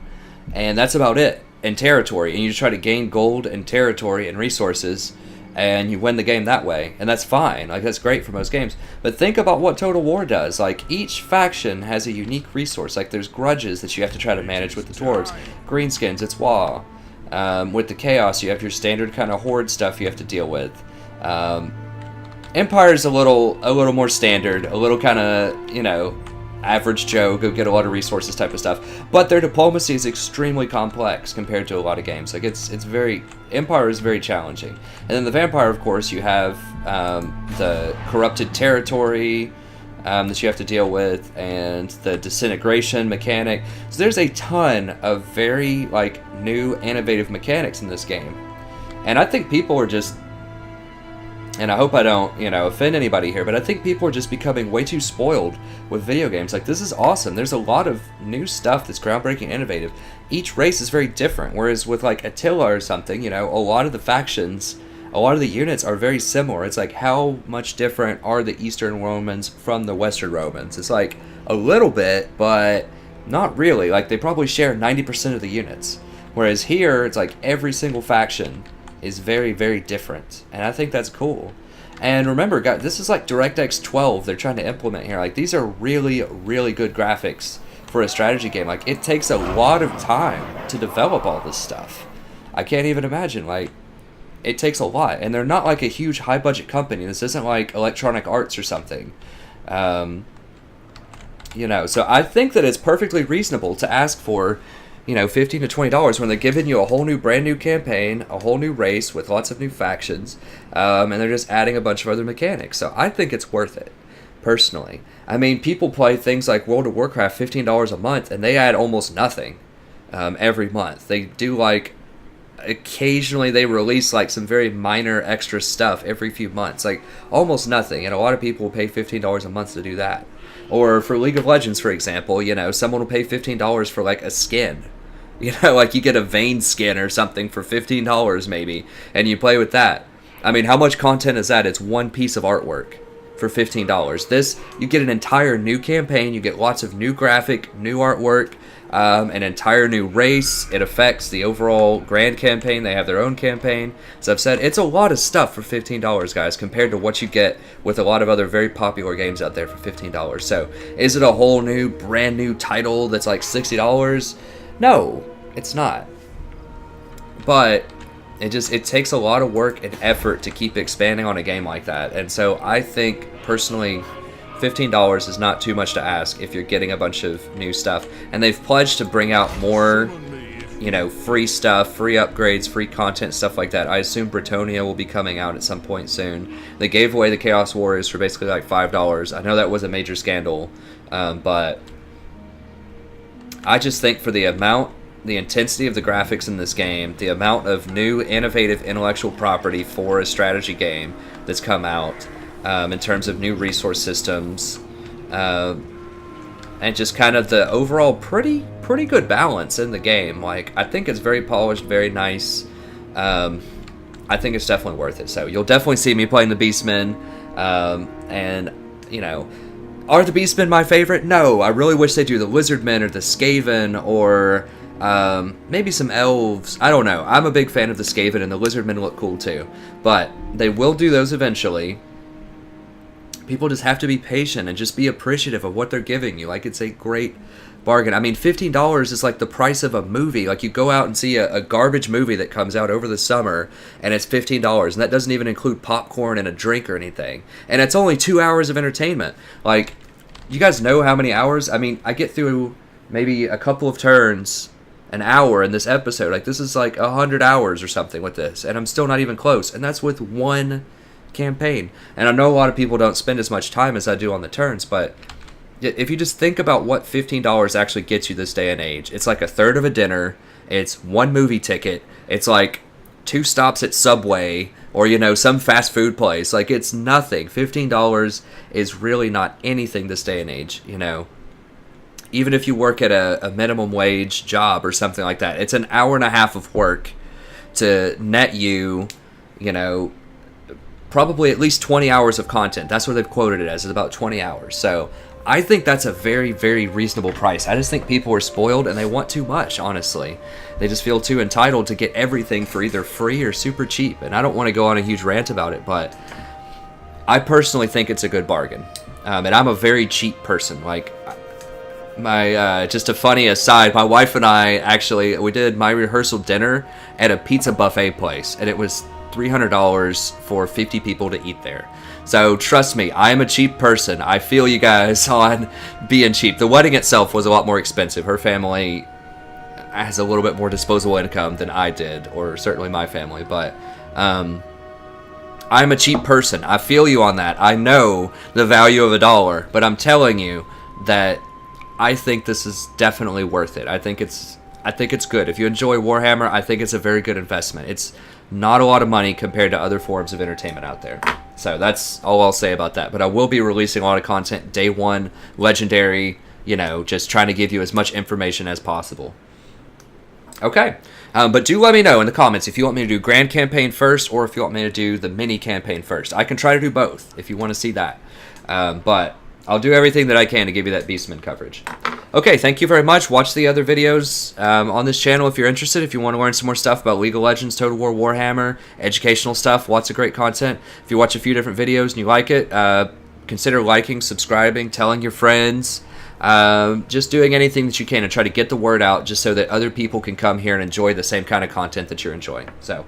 and that's about it. And territory, and you try to gain gold and territory and resources, and you win the game that way, and that's fine. Like, that's great for most games. But think about what Total War does. Like, each faction has a unique resource. Like, there's grudges that you have to try to manage with the dwarves. Greenskins, it's WoW. With the Chaos, you have your standard kind of horde stuff you have to deal with. Empire's a little more standard, a little kind of, you know, average Joe, go get a lot of resources type of stuff. But their diplomacy is extremely complex compared to a lot of games. Like, it's very... Empire is very challenging. And then the Vampire, of course, you have the corrupted territory that you have to deal with, and the disintegration mechanic. So there's a ton of very, like, new, innovative mechanics in this game. And I think people are just... And I hope I don't, you know, offend anybody here, but I think people are just becoming way too spoiled with video games. Like, this is awesome. There's a lot of new stuff that's groundbreaking, innovative. Each race is very different, whereas with, like, Attila or something, you know, a lot of the factions, a lot of the units are very similar. It's like, how much different are the Eastern Romans from the Western Romans? It's like, a little bit, but not really. Like, they probably share 90% of the units. Whereas here, it's like every single faction is very, very different, and I think that's cool. And remember, guys, this is like DirectX 12 they're trying to implement here. Like, these are really, really good graphics for a strategy game. Like, it takes a lot of time to develop all this stuff. I can't even imagine, like, it takes a lot. And they're not like a huge high-budget company. This isn't like Electronic Arts or something. You know, so I think that it's perfectly reasonable to ask for, you know, $15 to $20 when they're giving you a whole new, brand new campaign, a whole new race with lots of new factions, and they're just adding a bunch of other mechanics. So I think it's worth it, personally. I mean, people play things like World of Warcraft $15 a month, and they add almost nothing every month. They do, like, occasionally they release, like, some very minor extra stuff every few months. Like, almost nothing, and a lot of people will pay $15 a month to do that. Or for League of Legends, for example, you know, someone will pay $15 for, like, a skin. You know, like, you get a Vayne skin or something for $15 maybe, and you play with that. I mean, how much content is that? It's one piece of artwork for $15. This, you get an entire new campaign, you get lots of new graphic, new artwork, an entire new race. It affects the overall grand campaign. They have their own campaign. As I've said, it's a lot of stuff for $15, guys, compared to what you get with a lot of other very popular games out there for $15. So, is it a whole new, brand new title that's like $60? No, it's not. But it takes a lot of work and effort to keep expanding on a game like that. And so I think, personally, $15 is not too much to ask if you're getting a bunch of new stuff. And they've pledged to bring out more, you know, free stuff, free upgrades, free content, stuff like that. I assume Britonia will be coming out at some point soon. They gave away the Chaos Warriors for basically like $5. I know that was a major scandal, but I just think for the amount, the intensity of the graphics in this game, the amount of new, innovative intellectual property for a strategy game that's come out, in terms of new resource systems, and just kind of the overall pretty good balance in the game. Like, I think it's very polished, very nice. I think it's definitely worth it. So you'll definitely see me playing the Beastmen, and, you know, are the Beastmen my favorite? No, I really wish they do the Lizardmen or the Skaven or maybe some elves. I don't know. I'm a big fan of the Skaven, and the Lizardmen look cool too. But they will do those eventually. People just have to be patient and just be appreciative of what they're giving you. Like, it's a great bargain. I mean, $15 is like the price of a movie. Like, you go out and see a garbage movie that comes out over the summer, and it's $15, and that doesn't even include popcorn and a drink or anything. And it's only 2 hours of entertainment. Like, you guys know how many hours? I mean, I get through maybe a couple of turns an hour in this episode. Like, this is like 100 hours or something with this, and I'm still not even close. And that's with one campaign. And I know a lot of people don't spend as much time as I do on the turns, but if you just think about what $15 actually gets you this day and age, it's like a third of a dinner, it's one movie ticket, it's like 2 stops at Subway or, you know, some fast food place. Like, it's nothing. $15 is really not anything this day and age, you know. Even if you work at a minimum wage job or something like that, it's an hour and a half of work to net you, you know, probably at least 20 hours of content. That's what they've quoted it as, is about 20 hours. So I think that's a very, very reasonable price. I just think people are spoiled and they want too much, honestly. They just feel too entitled to get everything for either free or super cheap. And I don't want to go on a huge rant about it, but I personally think it's a good bargain. And I'm a very cheap person. Like, my just a funny aside, my wife and I actually, we did my rehearsal dinner at a pizza buffet place, and it was $300 for 50 people to eat there. So trust me, I am a cheap person. I feel you guys on being cheap. The wedding itself was a lot more expensive. Her family has a little bit more disposable income than I did, or certainly my family, but I'm a cheap person. I feel you on that. I know the value of $1, but I'm telling you that I think this is definitely worth it. I think it's good. If you enjoy Warhammer, I think it's a very good investment. It's not a lot of money compared to other forms of entertainment out there. So that's all I'll say about that. But I will be releasing a lot of content day one, legendary, you know, just trying to give you as much information as possible. Okay. But do let me know in the comments if you want me to do Grand Campaign first or if you want me to do the Mini Campaign first. I can try to do both if you want to see that. But I'll do everything that I can to give you that Beastman coverage. Okay, thank you very much. Watch the other videos on this channel if you're interested. If you want to learn some more stuff about League of Legends, Total War, Warhammer, educational stuff, lots of great content. If you watch a few different videos and you like it, consider liking, subscribing, telling your friends. just doing anything that you can to try to get the word out just so that other people can come here and enjoy the same kind of content that you're enjoying. So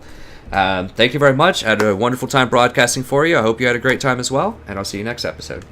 thank you very much. I had a wonderful time broadcasting for you. I hope you had a great time as well, and I'll see you next episode.